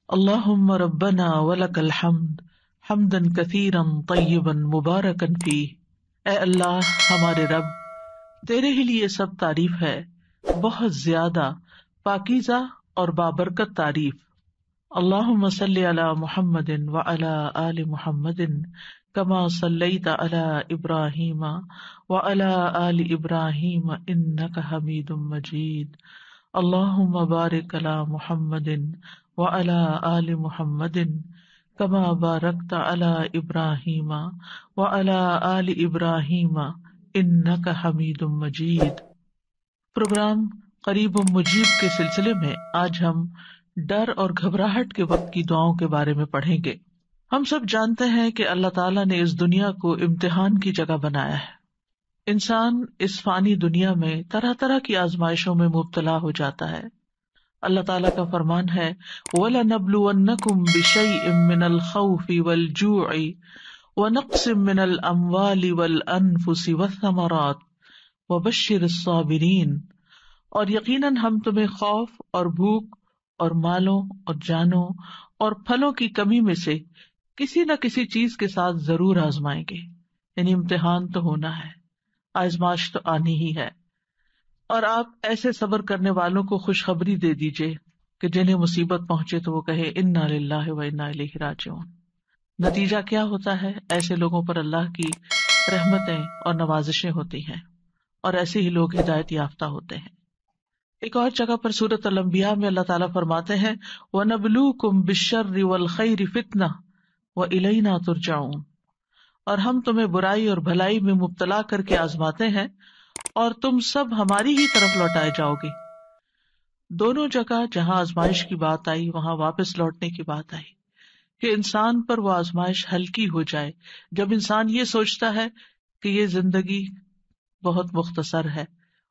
اللہم ربنا ولک الحمد حمدا کثیرا طیبا مبارکا فیہ۔ اے اللہ ہمارے رب، تیرے ہی لیے سب تعریف ہے، بہت زیادہ پاکیزہ اور بابرکت تعریف۔ اللہم صلی علی محمد وعلی آل محمد کما صلیت علی ابراہیم وعلی آل ابراہیم انک حمید مجید۔ اللہم بارک علی محمد وعلی آل محمد کما بارکت علی ابراہیم وعلی آل ابراہیم انک حمید مجید۔ پروگرام قریب و مجیب کے سلسلے میں آج ہم ڈر اور گھبراہٹ کے وقت کی دعاؤں کے بارے میں پڑھیں گے۔ ہم سب جانتے ہیں کہ اللہ تعالیٰ نے اس دنیا کو امتحان کی جگہ بنایا ہے۔ انسان اس فانی دنیا میں طرح طرح کی آزمائشوں میں مبتلا ہو جاتا ہے۔ اللہ تعالیٰ کا فرمان ہے وَلَنَبْلُوَنَّكُمْ بِشَيْءٍ مِّنَ الْخَوْفِ وَالْجُوعِ وَنَقْصٍ مِّنَ الْأَمْوَالِ وَالْأَنفُسِ وَالثَّمَرَاتِ وَبَشِّرِ الصَّابِرِينَ، اور یقیناً ہم تمہیں خوف اور بھوک اور مالوں اور جانوں اور پھلوں کی کمی میں سے کسی نہ کسی چیز کے ساتھ ضرور آزمائیں گے۔ یعنی امتحان تو ہونا ہے، آزمائش تو آنی ہی ہے، اور آپ ایسے صبر کرنے والوں کو خوشخبری دے دیجئے کہ جنہیں مصیبت پہنچے تو وہ کہے انا للہ و انا الیہ راجعون۔ نتیجہ کیا ہوتا ہے؟ ایسے لوگوں پر اللہ کی رحمتیں اور نوازشیں ہوتی ہیں، اور ایسے ہی لوگ ہدایت یافتہ ہوتے ہیں۔ ایک اور جگہ پر سورۃ الانبیاء میں اللہ تعالیٰ فرماتے ہیں وَنَبْلُوكُمْ بِالشَّرِّ وَالْخَيْرِ فِتْنَةً وَإِلَيْنَا تُرْجَعُونَ، اور ہم تمہیں برائی اور بھلائی میں مبتلا کر کے آزماتے ہیں اور تم سب ہماری ہی طرف لوٹائے جاؤ گے۔ دونوں جگہ جہاں آزمائش کی بات آئی وہاں واپس لوٹنے کی بات آئی کہ انسان پر وہ آزمائش ہلکی ہو جائے۔ جب انسان یہ سوچتا ہے کہ یہ زندگی بہت مختصر ہے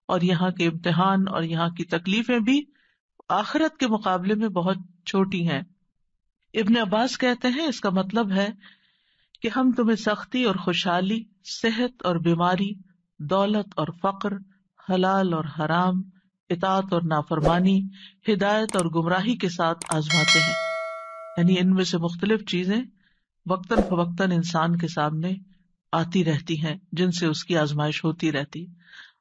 اور یہاں کے امتحان اور یہاں کی تکلیفیں بھی آخرت کے مقابلے میں بہت چھوٹی ہیں۔ ابن عباس کہتے ہیں اس کا مطلب ہے کہ ہم تمہیں سختی اور خوشحالی، صحت اور بیماری، دولت اور فقر، حلال اور حرام، اطاعت اور نافرمانی، ہدایت اور گمراہی کے ساتھ آزماتے ہیں۔ یعنی ان میں سے مختلف چیزیں وقتاً فوقتاً انسان کے سامنے آتی رہتی ہیں جن سے اس کی آزمائش ہوتی رہتی۔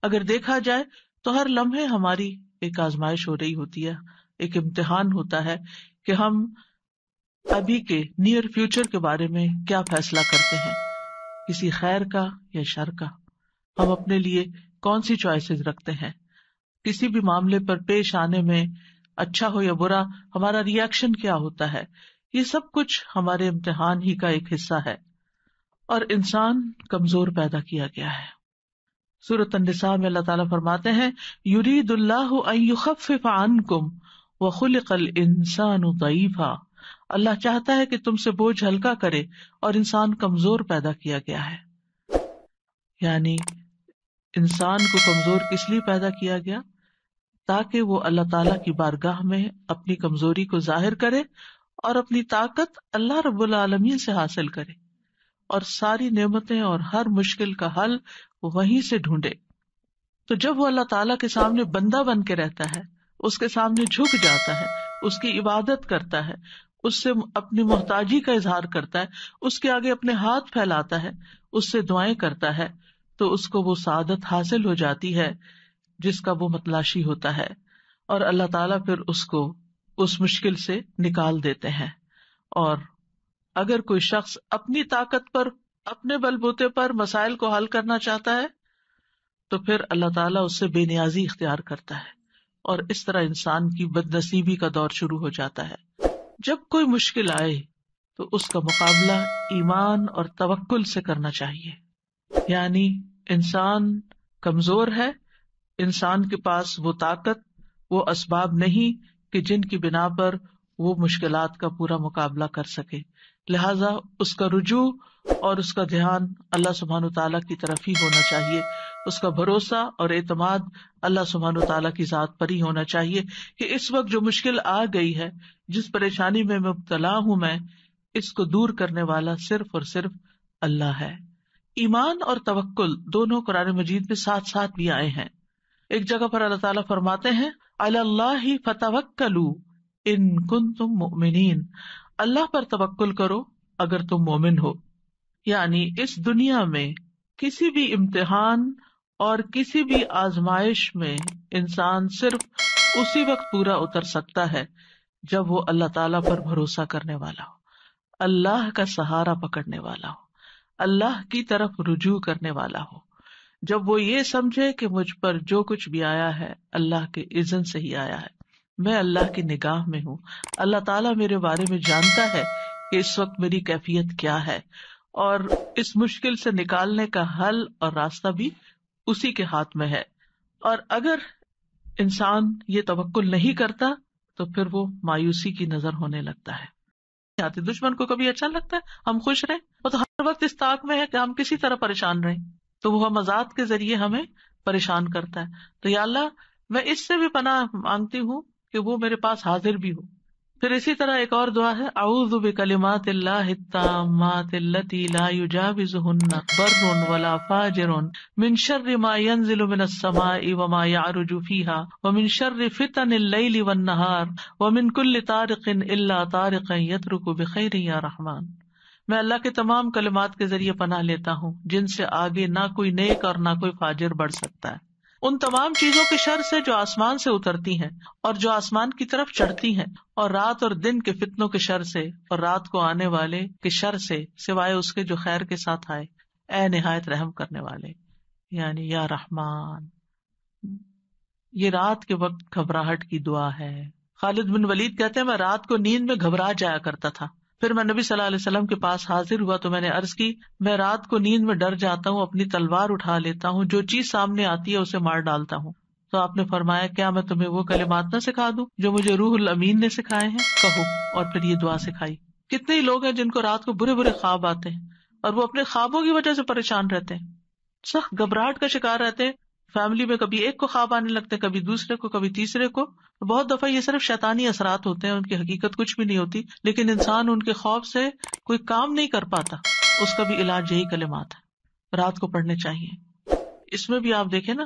اگر دیکھا جائے تو ہر لمحے ہماری ایک آزمائش ہو رہی ہوتی ہے، ایک امتحان ہوتا ہے کہ ہم ابھی کے نیئر فیوچر کے بارے میں کیا فیصلہ کرتے ہیں، کسی خیر کا یا شر کا۔ ہم اپنے لیے کون سی چوائسز رکھتے ہیں، کسی بھی معاملے پر پیش آنے میں اچھا ہو یا برا ہمارا ری ایکشن کیا ہوتا ہے، یہ سب کچھ ہمارے امتحان ہی کا ایک حصہ ہے۔ اور انسان کمزور پیدا کیا گیا ہے۔ سورۃ النساء میں اللہ تعالیٰ فرماتے ہیں یرید اللہ ان یخفف عنکم وخلق الانسان ضعیفا، اللہ چاہتا ہے کہ تم سے بوجھ ہلکا کرے اور انسان کمزور پیدا کیا گیا ہے۔ یعنی انسان کو کمزور کس لیے پیدا کیا گیا؟ تاکہ وہ اللہ تعالیٰ کی بارگاہ میں اپنی کمزوری کو ظاہر کرے اور اپنی طاقت اللہ رب العالمین سے حاصل کرے، اور ساری نعمتیں اور ہر مشکل کا حل وہیں سے ڈھونڈے۔ تو جب وہ اللہ تعالیٰ کے سامنے بندہ بن کے رہتا ہے، اس کے سامنے جھک جاتا ہے، اس کی عبادت کرتا ہے، اس سے اپنی محتاجی کا اظہار کرتا ہے، اس کے آگے اپنے ہاتھ پھیلاتا ہے، اس سے دعائیں کرتا ہے، تو اس کو وہ سعادت حاصل ہو جاتی ہے جس کا وہ متلاشی ہوتا ہے، اور اللہ تعالیٰ پھر اس کو اس مشکل سے نکال دیتے ہیں۔ اور اگر کوئی شخص اپنی طاقت پر، اپنے بل بوتے پر مسائل کو حل کرنا چاہتا ہے تو پھر اللہ تعالیٰ اس سے بے نیازی اختیار کرتا ہے، اور اس طرح انسان کی بد نصیبی کا دور شروع ہو جاتا ہے۔ جب کوئی مشکل آئے تو اس کا مقابلہ ایمان اور توکل سے کرنا چاہیے۔ یعنی انسان کمزور ہے، انسان کے پاس وہ طاقت، وہ اسباب نہیں کہ جن کی بنا پر وہ مشکلات کا پورا مقابلہ کر سکے، لہذا اس کا رجوع اور اس کا دھیان اللہ سبحانہ تعالیٰ کی طرف ہی ہونا چاہیے، اس کا بھروسہ اور اعتماد اللہ سبحانہ تعالیٰ کی ذات پر ہی ہونا چاہیے کہ اس وقت جو مشکل آ گئی ہے، جس پریشانی میں مبتلا ہوں میں، اس کو دور کرنے والا صرف اور صرف اللہ ہے۔ ایمان اور توکل دونوں قرآن مجید میں ساتھ ساتھ بھی آئے ہیں۔ ایک جگہ پر اللہ تعالیٰ فرماتے ہیں علی اللہ فتوکلوا ان کنتم مؤمنین، اللہ پر توکل کرو اگر تم مومن ہو. یعنی اس دنیا میں کسی بھی امتحان اور کسی بھی آزمائش میں انسان صرف اسی وقت پورا اتر سکتا ہے جب وہ اللہ تعالیٰ پر بھروسہ کرنے والا ہو، اللہ کا سہارا پکڑنے والا ہو، اللہ کی طرف رجوع کرنے والا ہو. جب وہ یہ سمجھے کہ مجھ پر جو کچھ بھی آیا ہے اللہ کے اذن سے ہی آیا ہے، میں اللہ کی نگاہ میں ہوں، اللہ تعالیٰ میرے بارے میں جانتا ہے کہ اس وقت میری کیفیت کیا ہے، اور اس مشکل سے نکالنے کا حل اور راستہ بھی اسی کے ہاتھ میں ہے. اور اگر انسان یہ توکل نہیں کرتا تو پھر وہ مایوسی کی نظر ہونے لگتا ہے. دشمن کو کبھی اچھا لگتا ہے ہم خوش رہیں؟ وہ تو ہر وقت اس طاق میں ہے کہ ہم کسی طرح پریشان رہیں، تو وہ مزاج کے ذریعے ہمیں پریشان کرتا ہے. تو یا اللہ میں اس سے بھی پناہ مانگتی ہوں کہ وہ میرے پاس حاضر بھی ہو. پھر اسی طرح ایک اور دعا ہے، اعوذ بکلمات اللہ التامات التی لا یجاوزہن بر ولا فاجر من شر ما ینزل من السماء وما یعرج فیہا ومن شر فتن اللیل والنہار ومن کل طارق الا طارقا یترک بخیر یا رحمان. میں اللہ کے تمام کلمات کے ذریعے پناہ لیتا ہوں جن سے آگے نہ کوئی نیک اور نہ کوئی فاجر بڑھ سکتا ہے، ان تمام چیزوں کے شر سے جو آسمان سے اترتی ہیں اور جو آسمان کی طرف چڑھتی ہیں، اور رات اور دن کے فتنوں کے شر سے اور رات کو آنے والے کے شر سے، سوائے اس کے جو خیر کے ساتھ آئے. اے نہایت رحم کرنے والے، یعنی یا رحمان. یہ رات کے وقت گھبراہٹ کی دعا ہے. خالد بن ولید کہتے ہیں میں رات کو نیند میں گھبرا جایا کرتا تھا، پھر میں نبی صلی اللہ علیہ وسلم کے پاس حاضر ہوا تو میں نے عرض کی میں رات کو نیند میں ڈر جاتا ہوں، اپنی تلوار اٹھا لیتا ہوں، جو چیز سامنے آتی ہے اسے مار ڈالتا ہوں. تو آپ نے فرمایا کیا میں تمہیں وہ کلمات نہ سکھا دوں جو مجھے روح الامین نے سکھائے ہیں؟ کہو. اور پھر یہ دعا سکھائی. کتنے ہی لوگ ہیں جن کو رات کو برے برے خواب آتے ہیں اور وہ اپنے خوابوں کی وجہ سے پریشان رہتے ہیں، سخت گھبراہٹ کا شکار رہتے ہیں. فیملی میں کبھی ایک کو خواب آنے لگتے، کبھی دوسرے کو، کبھی تیسرے کو. بہت دفعہ یہ صرف شیطانی اثرات ہوتے ہیں، ان کی حقیقت کچھ بھی نہیں ہوتی، لیکن انسان ان کے خوف سے کوئی کام نہیں کر پاتا. اس کا بھی علاج یہی کلمات ہے، رات کو پڑھنے چاہیے. اس میں بھی آپ دیکھیں نا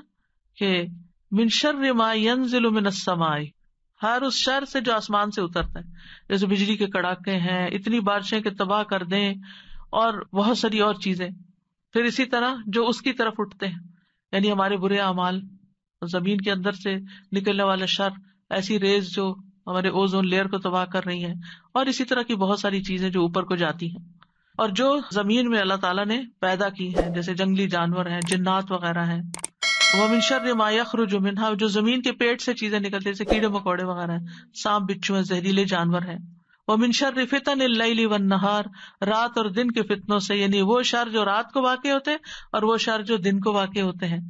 کہ من شر ما ينزل من السماء، ہر اس شر سے جو آسمان سے اترتا ہے، جیسے بجلی کے کڑاکے ہیں، اتنی بارشیں کہ تباہ کر دیں، اور بہت ساری اور چیزیں. پھر اسی طرح جو اس کی طرف اٹھتے ہیں، یعنی ہمارے برے اعمال، زمین کے اندر سے نکلنے والا شر، ایسی ریز جو ہمارے اوزون لیئر کو تباہ کر رہی ہیں، اور اسی طرح کی بہت ساری چیزیں جو اوپر کو جاتی ہیں، اور جو زمین میں اللہ تعالیٰ نے پیدا کی ہیں، جیسے جنگلی جانور ہیں، جنات وغیرہ ہیں. وَمِن شَرِّ مَا يَخْرُجُ مِنْهَا، جو زمین کے پیٹ سے چیزیں نکلتی ہیں، جیسے کیڑے مکوڑے وغیرہ ہیں، سانپ بچھو ہیں، زہریلے جانور ہیں. وَمِن شَرِّ فِتَنِ اللَّيْلِ وَالنَّهَارِ، رات اور دن کے فتنوں سے، یعنی وہ شر جو رات کو واقع ہوتے ہیں اور وہ شر جو دن کو واقع ہوتے ہیں.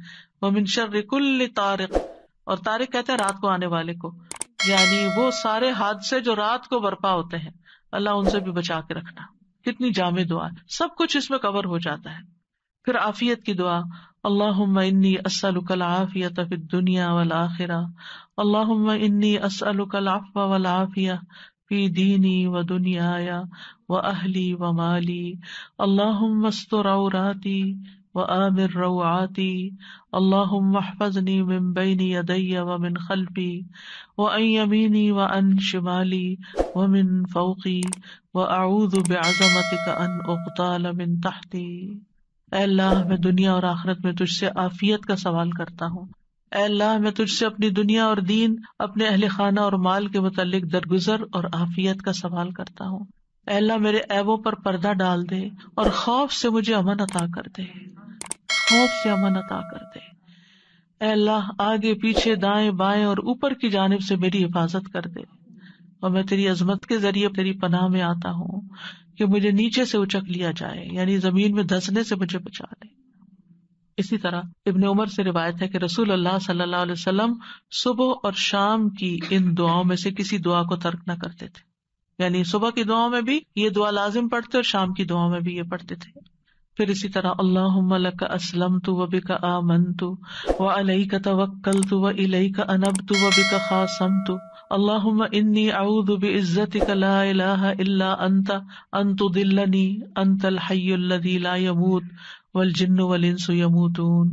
وَمِن شَرِّ كُلِّ طَارِقٍ، اور طارق کہتے ہیں رات کو آنے والے کو، یعنی وہ سارے حادثے جو رات کو برپا ہوتے ہیں، اللہ ان سے بھی بچا کے رکھنا. کتنی جامع دعا ہے، سب کچھ اس میں کور ہو جاتا ہے. پھر عافیت کی دعا، اللہم انی اسألک العافیۃ فی الدنیا والآخرہ، اللہم انی اسألک العفو والعافیہ فی دینی و دنیای و اہلی و مالی، اللہم استر عوراتی وآمن روعاتی، اللہم احفظنی من بین یدی ومن خلفی وعن یمینی وعن شمالی ومن فوقی واعوذ بعظمتک ان اغتال من تحتی. اے اللہ میں دنیا اور آخرت میں تجھ سے عافیت کا سوال کرتا ہوں. اے اللہ میں تجھ سے اپنی دنیا اور دین، اپنے اہل خانہ اور مال کے متعلق درگزر اور عافیت کا سوال کرتا ہوں. اے اللہ میرے عیبوں پر پردہ ڈال دے اور خوف سے مجھے امن عطا کر دے، خوف سے امن عطا کر دے. اے اللہ آگے پیچھے دائیں بائیں اور اوپر کی جانب سے میری حفاظت کر دے، اور میں تیری عظمت کے ذریعے تیری پناہ میں آتا ہوں کہ مجھے نیچے سے اچک لیا جائے، یعنی زمین میں دھسنے سے مجھے بچا لے. اسی طرح ابن عمر سے روایت ہے کہ رسول اللہ صلی اللہ علیہ وسلم صبح اور شام کی ان دعاؤں میں سے کسی دعا کو ترک نہ کرتے تھے، یعنی صبح کی دعاؤں میں بھی یہ دعا لازم پڑھتے اور شام کی دعاؤں میں بھی یہ پڑھتے تھے. پھر اسی طرح اللہم لک اسلمت وبک آمنت وعلیک توکلت والیک انبت وبک خاصمت، اللہم انی اعوذ بعزتک لا الہ الا انت ان تضلنی انت الحی الذی لا یموت والجن والانس یموتون.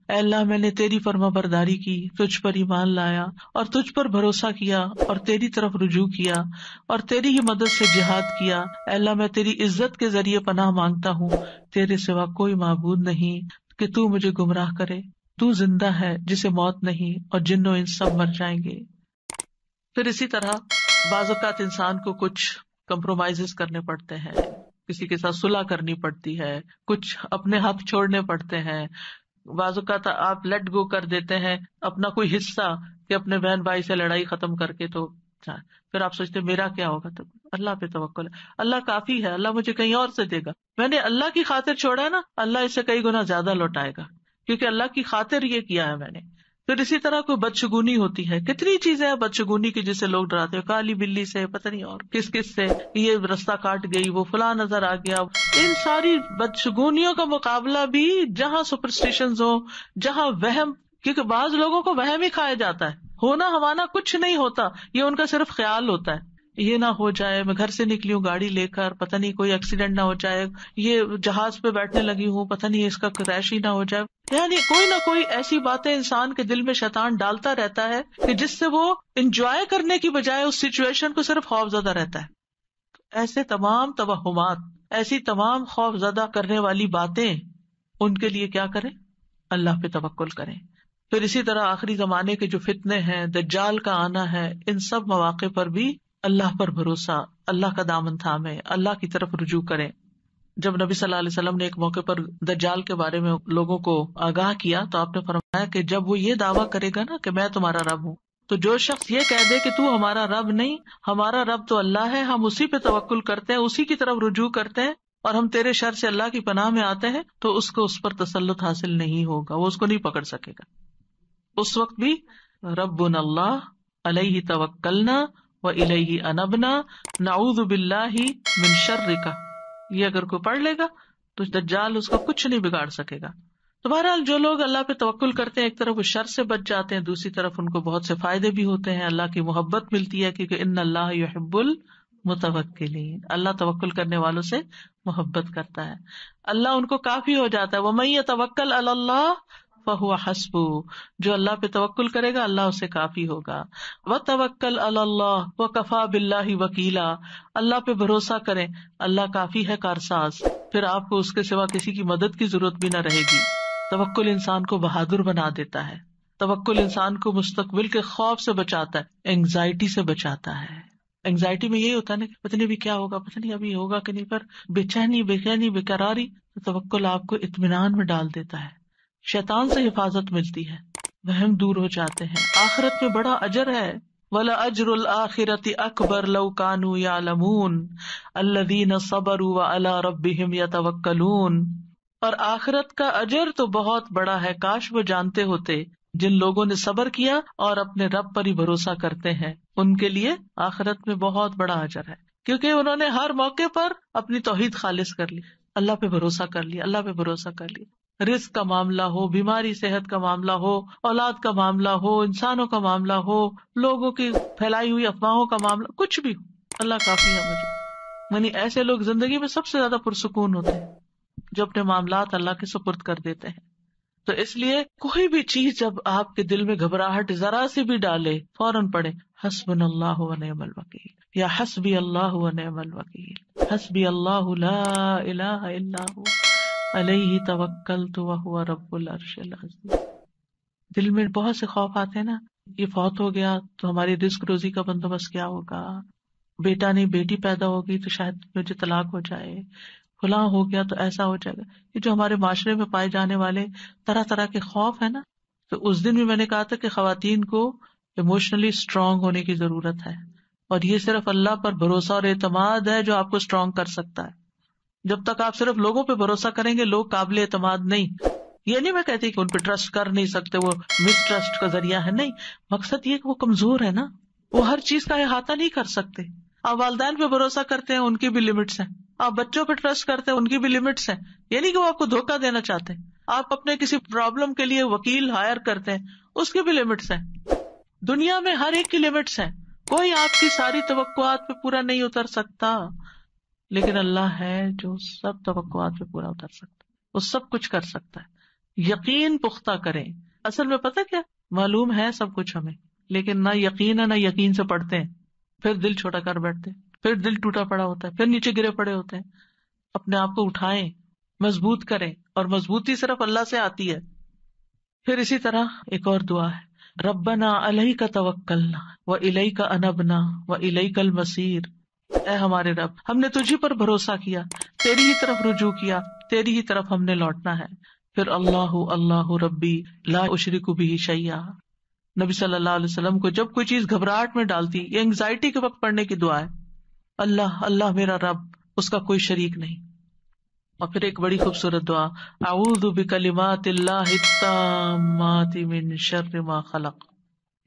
اے اللہ میں نے تیری فرما برداری کی، تجھ پر ایمان لایا اور تجھ پر بھروسہ کیا اور تیری طرف رجوع کیا اور تیری ہی مدد سے جہاد کیا۔ اے اللہ میں تیری عزت کے ذریعے پناہ مانگتا ہوں، تیرے سوا کوئی معبود نہیں کہ تو مجھے گمراہ کرے۔ تو زندہ ہے جسے موت نہیں، اور جن و انس سب مر جائیں گے۔ پھر اسی طرح بعض اوقات انسان کو کچھ کمپرومائز کرنے پڑتے ہیں، کسی کے ساتھ صلح کرنی پڑتی ہے، کچھ اپنے حق چھوڑنے پڑتے ہیں۔ بعض اوقات آپ لیٹ گو کر دیتے ہیں اپنا کوئی حصہ کہ اپنے بہن بھائی سے لڑائی ختم کر کے، تو پھر آپ سوچتے میرا کیا ہوگا، تو اللہ پہ توکل ہے، اللہ کافی ہے، اللہ مجھے کہیں اور سے دے گا۔ میں نے اللہ کی خاطر چھوڑا ہے نا، اللہ اس سے کئی گنا زیادہ لوٹائے گا، کیونکہ اللہ کی خاطر یہ کیا ہے میں نے۔ پھر اسی طرح کوئی بدشگونی ہوتی ہے، کتنی چیزیں ہیں بدشگونی کی جسے لوگ ڈراتے ہیں، کالی بلی سے، پتہ نہیں اور کس کس سے، یہ رستہ کاٹ گئی، وہ فلاں نظر آ گیا۔ ان ساری بدشگونیوں کا مقابلہ بھی جہاں سپرسٹیشنز ہو، جہاں وہم، کیونکہ بعض لوگوں کو وہم ہی کھایا جاتا ہے، ہونا ہمانا کچھ نہیں ہوتا، یہ ان کا صرف خیال ہوتا ہے، یہ نہ ہو جائے، میں گھر سے نکلی ہوں گاڑی لے کر، پتہ نہیں کوئی ایکسیڈنٹ نہ ہو جائے، یہ جہاز پہ بیٹھنے لگی ہوں، پتہ نہیں اس کا کریش ہی نہ ہو جائے۔ یعنی کوئی نہ کوئی ایسی باتیں انسان کے دل میں شیطان ڈالتا رہتا ہے کہ جس سے وہ انجوائے کرنے کی بجائے اس سچویشن کو صرف خوف زدہ رہتا ہے۔ ایسے تمام توہمات، ایسی تمام خوف زدہ کرنے والی باتیں، ان کے لیے کیا کریں؟ اللہ پہ توکل کریں۔ پھر اسی طرح آخری زمانے کے جو فتنے ہیں، دجال کا آنا ہے، ان سب مواقع پر بھی اللہ پر بھروسہ، اللہ کا دامن تھامے، اللہ کی طرف رجوع کریں۔ جب نبی صلی اللہ علیہ وسلم نے ایک موقع پر دجال کے بارے میں لوگوں کو آگاہ کیا تو آپ نے فرمایا کہ جب وہ یہ دعویٰ کرے گا نا کہ میں تمہارا رب ہوں، تو جو شخص یہ کہہ دے کہ تو ہمارا رب نہیں، ہمارا رب تو اللہ ہے، ہم اسی پہ توکل کرتے ہیں، اسی کی طرف رجوع کرتے ہیں، اور ہم تیرے شر سے اللہ کی پناہ میں آتے ہیں، تو اس کو اس پر تسلط حاصل نہیں ہوگا، وہ اس کو نہیں پکڑ سکے گا۔ اس وقت بھی ربنا اللہ علیہ توکلنا وإلیہ انبنا نعوذ باللہ من شرک، یہ اگر کوئی پڑھ لے گا تو دجال اس کا کچھ نہیں بگاڑ سکے گا۔ تو بہرحال جو لوگ اللہ پہ توکل کرتے ہیں، ایک طرف وہ شر سے بچ جاتے ہیں، دوسری طرف ان کو بہت سے فائدے بھی ہوتے ہیں، اللہ کی محبت ملتی ہے، کیونکہ ان اللہ یحب المتوکلین، اللہ توکل کرنے والوں سے محبت کرتا ہے، اللہ ان کو کافی ہو جاتا ہے۔ ومن یتوکل علی اللہ فہو حسبہ، جو اللہ پہ توکل کرے گا اللہ اسے کافی ہوگا۔ وتوکل علی اللہ وکفی باللہ وکیلا، اللہ پہ بھروسہ کریں، اللہ کافی ہے کارساز، پھر آپ کو اس کے سوا کسی کی مدد کی ضرورت بھی نہ رہے گی۔ توکل انسان کو بہادر بنا دیتا ہے، توکل انسان کو مستقبل کے خوف سے بچاتا ہے، اینگزائٹی سے بچاتا ہے۔ اینگزائٹی میں یہی ہوتا ہے نا کہ پتہ نہیں ابھی کیا ہوگا، پتہ نہیں ابھی ہوگا کہ نہیں، پر بے چینی، بے قراری، توکل آپ کو اطمینان میں ڈال دیتا ہے، شیطان سے حفاظت ملتی ہے، وہم دور ہو جاتے ہیں، آخرت میں بڑا اجر ہے۔ وَلَأَجْرُ الْآخِرَةِ أَكْبَرُ لَوْ كَانُوا يَعْلَمُونَ الَّذِينَ صَبَرُوا وَعَلَىٰ رَبِّهِمْ يَتَوَكَّلُونَ، اور آخرت کا اجر تو بہت بڑا ہے، کاش وہ جانتے ہوتے، جن لوگوں نے صبر کیا اور اپنے رب پر ہی بھروسہ کرتے ہیں، ان کے لیے آخرت میں بہت بڑا اجر ہے، کیونکہ انہوں نے ہر موقع پر اپنی توحید خالص کر لی، اللہ پہ بھروسہ کر لیا، اللہ پہ بھروسہ کر لیا، رزق کا معاملہ ہو، بیماری صحت کا معاملہ ہو، اولاد کا معاملہ ہو، انسانوں کا معاملہ ہو، لوگوں کی پھیلائی ہوئی افواہوں کا معاملہ، کچھ بھی ہو، اللہ کافی ہے مجھے۔ یعنی ایسے لوگ زندگی میں سب سے زیادہ پرسکون ہوتے ہیں جو اپنے معاملات اللہ کے سپرد کر دیتے ہیں۔ تو اس لیے کوئی بھی چیز جب آپ کے دل میں گھبراہٹ ذرا سی بھی ڈالے، فوراً پڑھے حسبنا اللہ ونعم الوکیل، یا حسبی اللہ ونعم الوکیل، حسبی اللہ لا الہ الا ہو علیہ توکلت وہو رب العرش العظیم۔ دل میں بہت سے خوف آتے ہیں نا، یہ فوت ہو گیا تو ہماری رزق روزی کا بندوبست کیا ہوگا، بیٹا نہیں بیٹی پیدا ہوگی تو شاید مجھے طلاق ہو جائے، فلاں ہو گیا تو ایسا ہو جائے گا، یہ جو ہمارے معاشرے میں پائے جانے والے طرح طرح کے خوف ہے نا، تو اس دن بھی میں نے کہا تھا کہ خواتین کو ایموشنلی اسٹرانگ ہونے کی ضرورت ہے، اور یہ صرف اللہ پر بھروسہ اور اعتماد ہے جو آپ کو اسٹرانگ کر سکتا ہے۔ جب تک آپ صرف لوگوں پہ بھروسہ کریں گے، لوگ قابل اعتماد نہیں، یہ نہیں میں کہتی کہ ان پہ ٹرسٹ کر نہیں سکتے، وہ مس ٹرسٹ کا ذریعہ ہے، نہیں، مقصد یہ کہ وہ کمزور ہے نا، وہ ہر چیز کا احاطہ نہیں کر سکتے۔ آپ والدین پہ بھروسہ کرتے ہیں، ان کی بھی لمٹس ہیں، آپ بچوں پہ ٹرسٹ کرتے ہیں، ان کی بھی لمٹس ہیں، یعنی کہ وہ آپ کو دھوکہ دینا چاہتے ہیں، آپ اپنے کسی پرابلم کے لیے وکیل ہائر کرتے ہیں، اس کی بھی لمٹس ہیں۔ دنیا میں ہر ایک کی لمٹس ہیں، کوئی آپ کی ساری توقعات پہ پورا نہیں اتر سکتا، لیکن اللہ ہے جو سب توقعات پہ پورا اتر سکتا ہے، وہ سب کچھ کر سکتا ہے۔ یقین پختہ کریں. اصل میں پتہ کیا معلوم ہے سب کچھ ہمیں، لیکن نہ یقین ہے نہ یقین سے پڑھتے ہیں، پھر دل چھوٹا کر بیٹھتے ہیں، پھر دل ٹوٹا پڑا ہوتا ہے، پھر نیچے گرے پڑے ہوتے ہیں. اپنے آپ کو اٹھائیں، مضبوط کریں، اور مضبوطی صرف اللہ سے آتی ہے. پھر اسی طرح ایک اور دعا ہے، ربنا علیک توکلنا والیک انبنا والیک المصیر. اے ہمارے رب، ہم نے تجھی پر بھروسہ کیا، تیری ہی طرف رجوع کیا، تیری ہی طرف ہم نے لوٹنا ہے. پھر اللہ اللہ ربی لا اشرک بہ شیئا. نبی صلی اللہ علیہ وسلم کو جب کوئی چیز گھبراہٹ میں ڈالتی، یہ انگزائٹی کے وقت پڑھنے کی دعا ہے، اللہ اللہ میرا رب، اس کا کوئی شریک نہیں. اور پھر ایک بڑی خوبصورت دعا، اعوذ بکلمات اللہ التامات من شر ما خلق.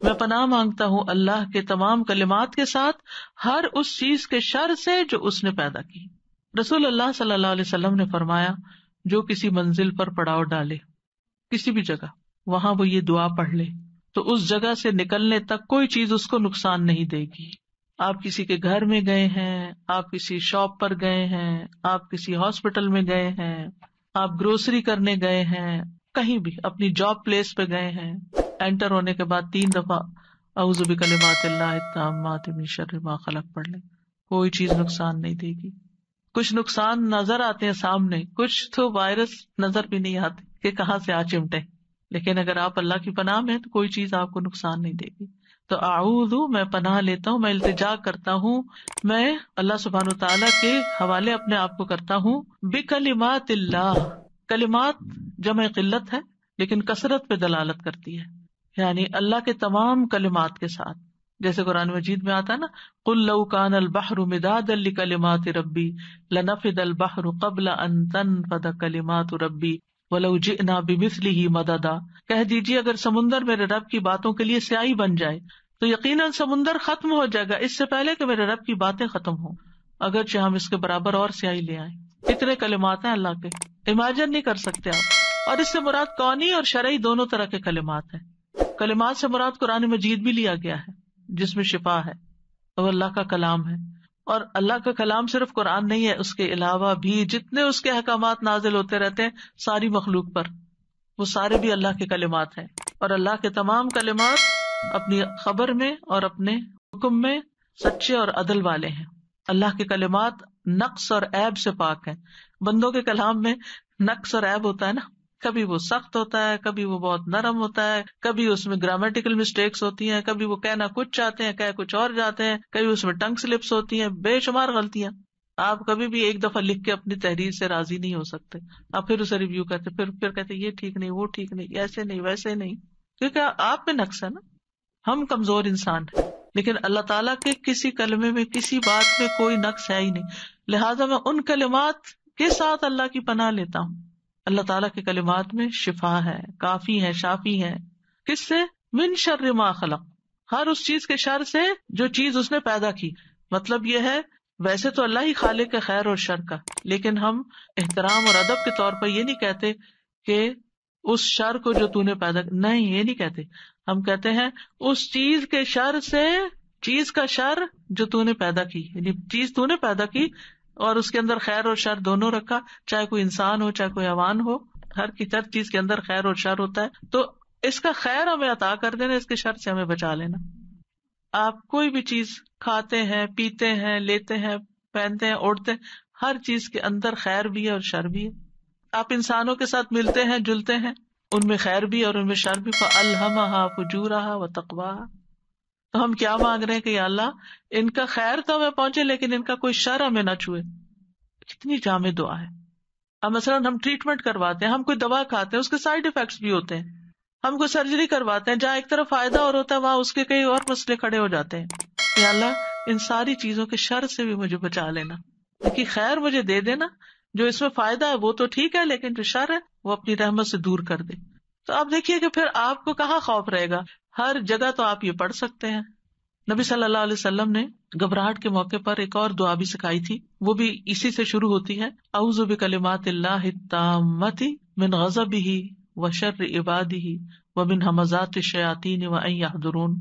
میں پناہ مانگتا ہوں اللہ کے تمام کلمات کے ساتھ ہر اس چیز کے شر سے جو اس نے پیدا کی. رسول اللہ صلی اللہ علیہ وسلم نے فرمایا، جو کسی منزل پر پڑاؤ ڈالے کسی بھی جگہ، وہاں وہ یہ دعا پڑھ لے تو اس جگہ سے نکلنے تک کوئی چیز اس کو نقصان نہیں دے گی. آپ کسی کے گھر میں گئے ہیں، آپ کسی شاپ پر گئے ہیں، آپ کسی ہاسپٹل میں گئے ہیں، آپ گروسری کرنے گئے ہیں، کہیں بھی اپنی جاب پلیس پہ گئے ہیں، انٹر ہونے کے بعد 3 دفعہ اعوذ بکلمات اللہ التامات من شر ما خلق پڑھ لیں، کوئی چیز نقصان نہیں دے گی. کچھ نقصان نظر آتے ہیں سامنے، کچھ تو وائرس نظر بھی نہیں آتے کہ کہاں سے آ چمٹے، لیکن اگر آپ اللہ کی پناہ میں تو کوئی چیز آپ کو نقصان نہیں دے گی. تو اعوذ، میں پناہ لیتا ہوں، میں التجا کرتا ہوں، میں اللہ سبحانہ وتعالیٰ کے حوالے اپنے آپ کو کرتا ہوں، بکلمات اللہ. کلمات جمع قلت ہے لیکن کثرت پہ دلالت کرتی ہے، یعنی اللہ کے تمام کلمات کے ساتھ. جیسے قرآن مجید میں آتا ہے نا، قل لو کان البحر مدادا لکلمات ربی لنفد البحر قبل ان تنفد کلمات ربی ولو جئنا بمثلہ مددا. کہہ دیجیے اگر سمندر میرے رب کی باتوں کے لیے سیاہی بن جائے تو یقیناً سمندر ختم ہو جائے گا اس سے پہلے کہ میرے رب کی باتیں ختم ہوں، اگرچہ ہم اس کے برابر اور سیاہی لے آئیں. اتنے کلمات ہیں اللہ کے، امیجن نہیں کر سکتے آپ. اور اس سے مراد قونی اور شرعی دونوں طرح کے کلمات ہیں. کلمات سے مراد قرآن مجید بھی لیا گیا ہے جس میں شفا ہے، وہ اللہ کا کلام ہے. اور اللہ کا کلام صرف قرآن نہیں ہے، اس کے علاوہ بھی جتنے اس کے احکامات نازل ہوتے رہتے ہیں ساری مخلوق پر، وہ سارے بھی اللہ کے کلمات ہیں. اور اللہ کے تمام کلمات اپنی خبر میں اور اپنے حکم میں سچے اور عدل والے ہیں. اللہ کے کلمات نقص اور عیب سے پاک ہیں. بندوں کے کلام میں نقص اور عیب ہوتا ہے نا، کبھی وہ سخت ہوتا ہے، کبھی وہ بہت نرم ہوتا ہے، کبھی اس میں گرامیٹیکل مسٹیکس ہوتی ہیں، کبھی وہ کہنا کچھ چاہتے ہیں کہہ کچھ اور جاتے ہیں، کبھی اس میں ٹنگ سلپس ہوتی ہیں، بے شمار غلطیاں. آپ کبھی بھی ایک دفعہ لکھ کے اپنی تحریر سے راضی نہیں ہو سکتے. آپ پھر اسے ریویو کرتے، پھر کہتے یہ ٹھیک نہیں، وہ ٹھیک نہیں، ایسے نہیں ویسے نہیں، کیونکہ آپ میں نقص ہے نا. ہم کمزور انسان ہیں، لیکن اللہ تعالیٰ کے کسی کلمے میں کسی بات میں کوئی نقص ہے ہی نہیں. لہٰذا میں ان کلمات کے ساتھ اللہ کی پناہ لیتا ہوں. اللہ تعالیٰ کے کلمات میں شفا ہے، کافی ہے، شافی ہے. کس سے؟ من شر ما خلق، ہر اس چیز کے شر سے جو چیز اس نے پیدا کی. مطلب یہ ہے ویسے تو اللہ ہی خالق ہے خیر اور شر کا، لیکن ہم احترام اور ادب کے طور پر یہ نہیں کہتے کہ اس شر کو جو تو نے پیدا، نہیں یہ نہیں کہتے. ہم کہتے ہیں اس چیز کے شر سے، چیز کا شر جو تو نے پیدا کی، یعنی چیز تو نے پیدا کی اور اس کے اندر خیر اور شر دونوں رکھا، چاہے کوئی انسان ہو چاہے کوئی حیوان ہو، ہر کی ہر چیز کے اندر خیر اور شر ہوتا ہے. تو اس کا خیر ہمیں عطا کر دینا، اس کے شر سے ہمیں بچا لینا. آپ کوئی بھی چیز کھاتے ہیں، پیتے ہیں، لیتے ہیں، پہنتے ہیں، اوڑھتے ہیں، ہر چیز کے اندر خیر بھی ہے اور شر بھی ہے. آپ انسانوں کے ساتھ ملتے ہیں جلتے ہیں، ان میں خیر بھی اور ان میں شر بھی. فَأَلْهَمَهَا فُجُورَهَا وَتَقْوَاهَا. تو ہم کیا مانگ رہے ہیں کہ یا اللہ ان کا خیر تو ہمیں پہنچے لیکن ان کا کوئی شر ہمیں نہ چھوئے. کتنی جامع دعا ہے. اب مثلاً ہم ٹریٹمنٹ کرواتے ہیں، ہم کوئی دوا کھاتے ہیں، اس کے سائڈ افیکٹس بھی ہوتے ہیں. ہم کوئی سرجری کرواتے ہیں، جہاں ایک طرف فائدہ اور ہوتا ہے وہاں اس کے کئی اور مسئلے کھڑے ہو جاتے ہیں. یا اللہ ان ساری چیزوں کے شر سے بھی مجھے بچا لینا، لیکن خیر مجھے دے دینا. جو اس میں فائدہ ہے وہ تو ٹھیک ہے، لیکن جو شر ہے وہ اپنی رحمت سے دور کر دے. تو آپ دیکھیے کہ پھر آپ کو کہاں خوف رہے گا. ہر جگہ تو آپ یہ پڑھ سکتے ہیں. نبی صلی اللہ علیہ وسلم نے گھبراہٹ کے موقع پر ایک اور دعا بھی سکھائی تھی، وہ بھی اسی سے شروع ہوتی ہے، اعوذ بکلمات اللہ التامۃ من غضبہ وشر عبادہ ومن ھمزات الشیاطین وان یحضرون.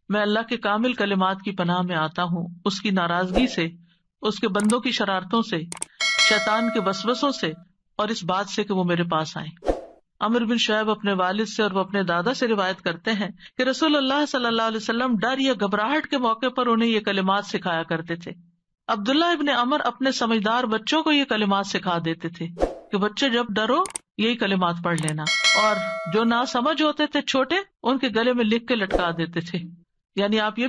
میں اللہ کے کامل کلمات کی پناہ میں آتا ہوں اس کی ناراضگی سے، اس کے بندوں کی شرارتوں سے، شیطان کے وسوسوں سے، اور اس بات سے کہ وہ میرے پاس آئیں. عمرو بن شعیب اپنے والد سے اور وہ اپنے دادا سے روایت کرتے ہیں کہ رسول اللہ صلی اللہ علیہ وسلم ڈر یا گھبراہٹ کے موقع پر انہیں یہ کلمات سکھایا کرتے تھے۔ عبداللہ ابن عمر اپنے سمجھدار بچوں کو یہ کلمات سکھا دیتے تھے کہ بچے جب ڈرو یہی کلمات پڑھ لینا، اور جو نہ سمجھ ہوتے تھے چھوٹے ان کے گلے میں لکھ کے لٹکا دیتے تھے۔ یعنی آپ یہ